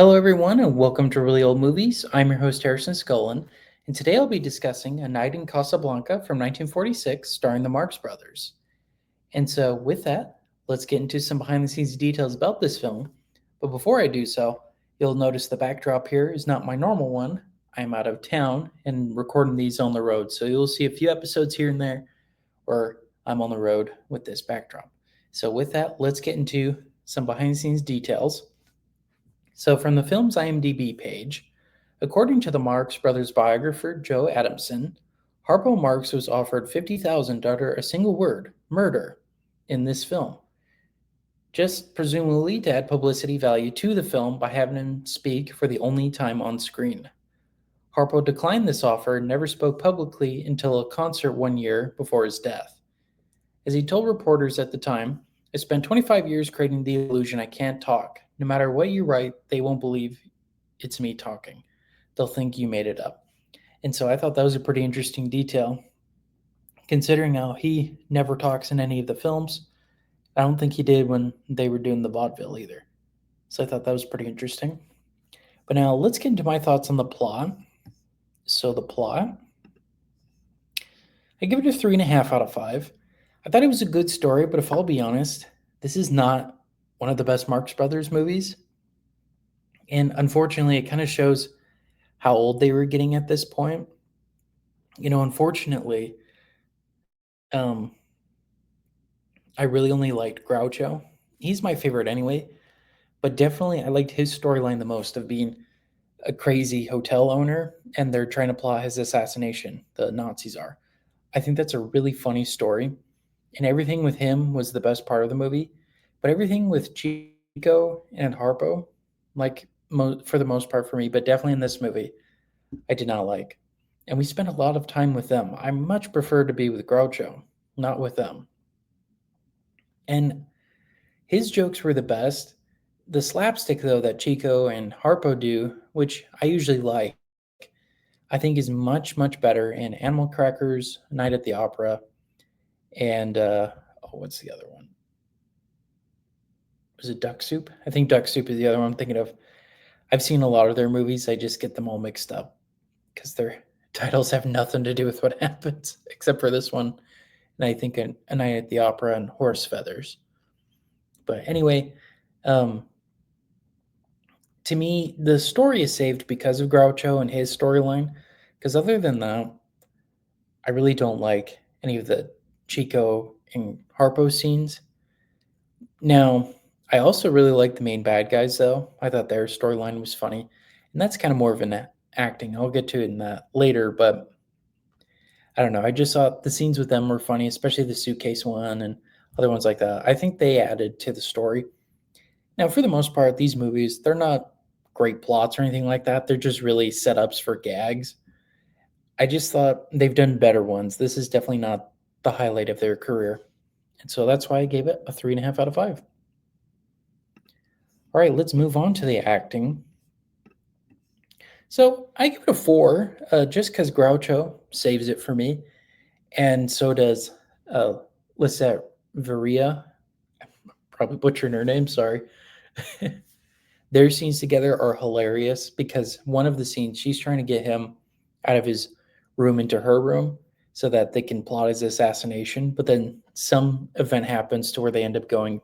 Hello, everyone, and welcome to Really Old Movies. I'm your host, Harrison Scullin, and today I'll be discussing A Night in Casablanca from 1946, starring the Marx Brothers. And so, with that, let's get into some behind the scenes details about this film. But before I do so, you'll notice the backdrop here is not my normal one. I'm out of town and recording these on the road, so you'll see a few episodes here and there where I'm on the road with this backdrop. So, with that, let's get into some behind the scenes details. So, from the film's IMDb page, according to the Marx Brothers biographer Joe Adamson, Harpo Marx was offered $50,000 to utter a single word, murder, in this film, just presumably to add publicity value to the film by having him speak for the only time on screen. Harpo declined this offer and never spoke publicly until a concert 1 year before his death. As he told reporters at the time, I spent 25 years creating the illusion I can't talk. No matter what you write, they won't believe it's me talking. They'll think you made it up. And so I thought that was a pretty interesting detail, considering how he never talks in any of the films. I don't think he did when they were doing the vaudeville either. So I thought that was pretty interesting. But now let's get into my thoughts on the plot. So the plot, I give it a 3.5 out of 5. I thought it was a good story, but if I'll be honest, this is not one of the best Marx Brothers movies. And unfortunately, it kind of shows how old they were getting at this point. Unfortunately, um, I really only liked Groucho. He's my favorite anyway, but definitely I liked his storyline the most of being a crazy hotel owner and they're trying to plot his assassination. The Nazis are. I think that's a really funny story, and everything with him was the best part of the movie. But everything with Chico and Harpo, like for the most part for me, but definitely in this movie, I did not like. And we spent a lot of time with them. I much prefer to be with Groucho, not with them. And his jokes were the best. The slapstick, though, that Chico and Harpo do, which I usually like, I think is much, much better in Animal Crackers, Night at the Opera, and what's the other one? Was it Duck Soup? I think Duck Soup is the other one I'm thinking of. I've seen a lot of their movies. I just get them all mixed up because their titles have nothing to do with what happens, except for this one. And I think A Night at the Opera and Horse Feathers. But anyway, um, to me, the story is saved because of Groucho and his storyline. Because other than that, I really don't like any of the Chico and Harpo scenes. Now, I also really like the main bad guys, though. I thought their storyline was funny. And that's kind of more of an acting. I'll get to it in that later, but I don't know. I just thought the scenes with them were funny, especially the suitcase one and other ones like that. I think they added to the story. Now, for the most part, these movies, they're not great plots or anything like that. They're just really setups for gags. I just thought they've done better ones. This is definitely not the highlight of their career. And so that's why I gave it a 3.5 out of 5. All right, let's move on to the acting. So I give it a 4, just because Groucho saves it for me, and so does uh, Lisette Varia. Probably butchering her name, sorry. Their scenes together are hilarious because one of the scenes, she's trying to get him out of his room into her room so that they can plot his assassination. But then some event happens to where they end up going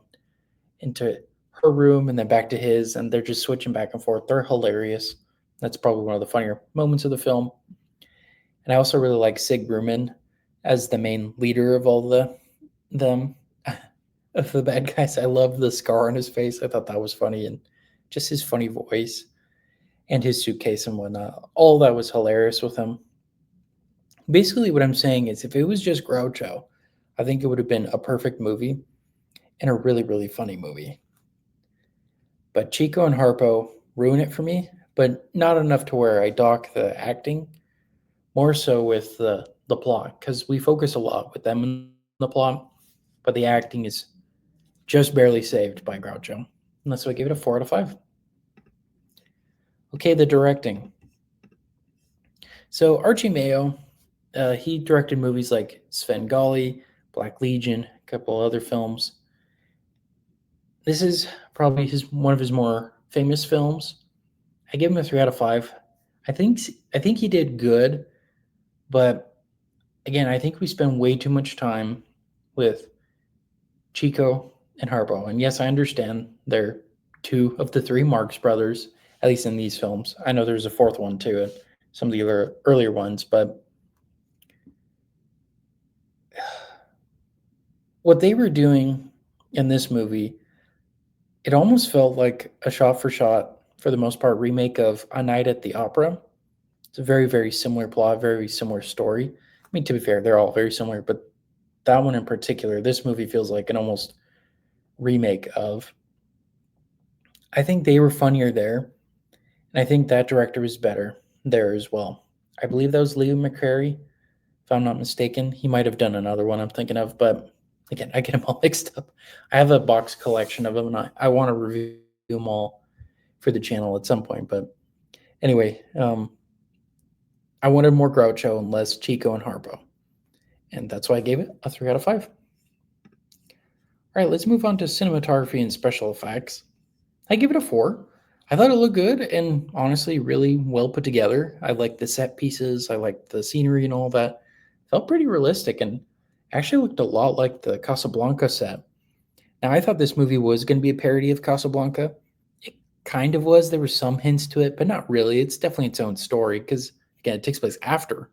into her room and then back to his, and they're just switching back and forth. They're hilarious. That's probably one of the funnier moments of the film. And I also really like Sig Bruman as the main leader of all them of the bad guys. I love the scar on his face. I thought that was funny, and just his funny voice and his suitcase and whatnot. All that was hilarious with him. Basically, what I'm saying is if it was just Groucho, I think it would have been a perfect movie and a really, really funny movie. But Chico and Harpo ruin it for me, but not enough to where I dock the acting, more so with the plot, because we focus a lot with them in the plot, but the acting is just barely saved by Groucho. And that's why I gave it a 4 out of 5. Okay, the directing. So Archie Mayo, he directed movies like Svengali, Black Legion, a couple other films. This is probably one of his more famous films. I give him a 3 out of 5. I think he did good, but again, I think we spend way too much time with Chico and Harpo. And yes, I understand they're two of the three Marx brothers, at least in these films. I know there's a fourth one too, in some of the earlier ones, but what they were doing in this movie, it almost felt like a shot for shot, for the most part, remake of A Night at the Opera. It's a very, very similar plot, very similar story. I mean, to be fair, they're all very similar, but that one in particular, this movie feels like an almost remake of. I think they were funnier there, and I think that director was better there as well. I believe that was Leo McCrary, if I'm not mistaken. He might have done another one I'm thinking of, but again, I get them all mixed up. I have a box collection of them, and I want to review them all for the channel at some point. But anyway, I wanted more Groucho and less Chico and Harpo, and that's why I gave it a 3 out of 5. All right, let's move on to cinematography and special effects. I give it a 4. I thought it looked good and honestly really well put together. I liked the set pieces, I liked the scenery and all that. Felt pretty realistic and actually looked a lot like the Casablanca set. Now, I thought this movie was going to be a parody of Casablanca. It kind of was. There were some hints to it, but not really. It's definitely its own story because, again, it takes place after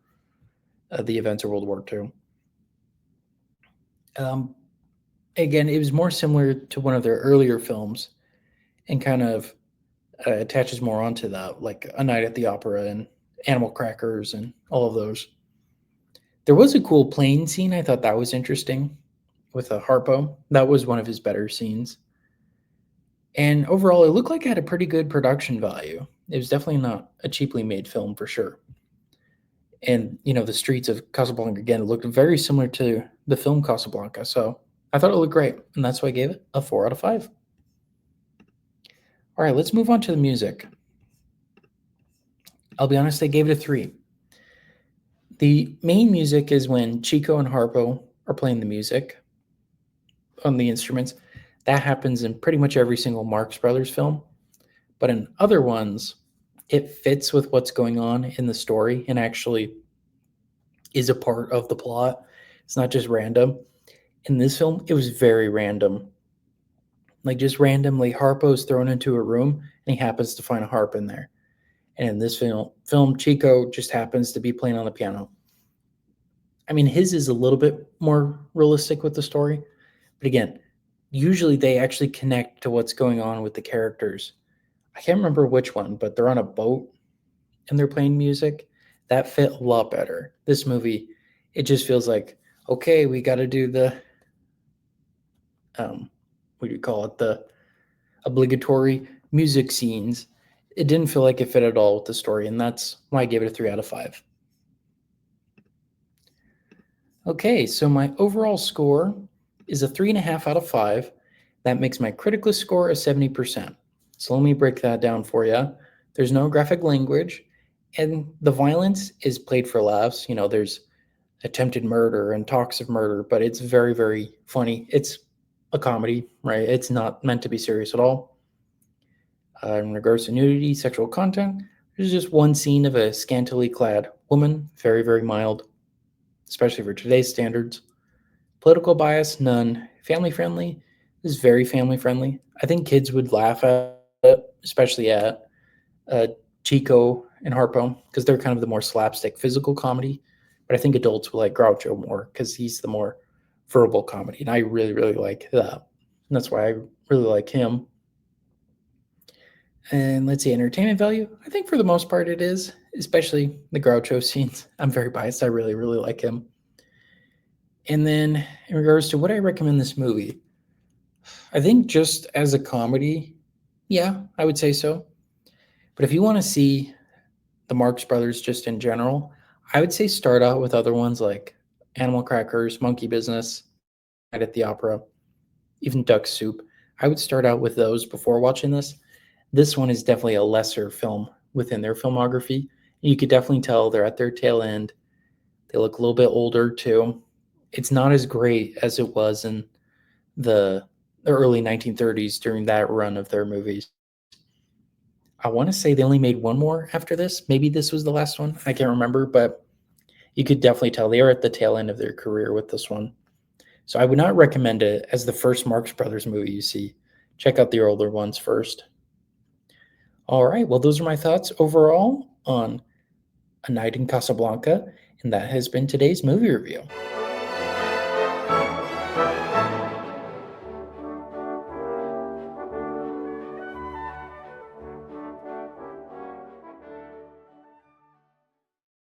the events of World War II. Um, Again, it was more similar to one of their earlier films and kind of attaches more onto that, like A Night at the Opera and Animal Crackers and all of those. There was a cool plane scene. I thought that was interesting with a Harpo. That was one of his better scenes. And overall, it looked like it had a pretty good production value. It was definitely not a cheaply made film for sure. And, the streets of Casablanca, again, looked very similar to the film Casablanca. So I thought it looked great. And that's why I gave it a 4 out of 5. All right, let's move on to the music. I'll be honest, I gave it a 3. The main music is when Chico and Harpo are playing the music on the instruments. That happens in pretty much every single Marx Brothers film. But in other ones, it fits with what's going on in the story and actually is a part of the plot. It's not just random. In this film, it was very random. Like just randomly, Harpo's thrown into a room and he happens to find a harp in there. And in this film, Chico just happens to be playing on the piano. I mean, his is a little bit more realistic with the story. But again, usually they actually connect to what's going on with the characters. I can't remember which one, but they're on a boat and they're playing music. That fit a lot better. This movie, it just feels like, okay, we got to do the, what do you call it? The obligatory music scenes. It didn't feel like it fit at all with the story, and that's why I gave it a 3 out of 5. Okay, so my overall score is a 3.5 out of 5. That makes my critical score a 70%. So let me break that down for you. There's no graphic language, and the violence is played for laughs. There's attempted murder and talks of murder, but it's very, very funny. It's a comedy, right? It's not meant to be serious at all. In regards to nudity, sexual content, there's just one scene of a scantily clad woman, very, very mild, especially for today's standards. Political bias, none. Family friendly is very family friendly. I think kids would laugh at it, especially at Chico and Harpo, because they're kind of the more slapstick physical comedy. But I think adults will like Groucho more because he's the more verbal comedy. And I really, really like that. And that's why I really like him. And let's see, entertainment value. I think for the most part it is, especially the Groucho scenes. I'm very biased. I really, really like him. And then in regards to what I recommend this movie, I think just as a comedy, yeah, I would say so. But if you want to see the Marx Brothers just in general, I would say start out with other ones like Animal Crackers, Monkey Business, Night at the Opera, even Duck Soup. I would start out with those before watching this. This one is definitely a lesser film within their filmography. You could definitely tell they're at their tail end. They look a little bit older too. It's not as great as it was in the early 1930s during that run of their movies. I want to say they only made one more after this. Maybe this was the last one. I can't remember, but you could definitely tell they are at the tail end of their career with this one. So I would not recommend it as the first Marx Brothers movie you see. Check out the older ones first. All right, well, those are my thoughts overall on A Night in Casablanca, and that has been today's movie review.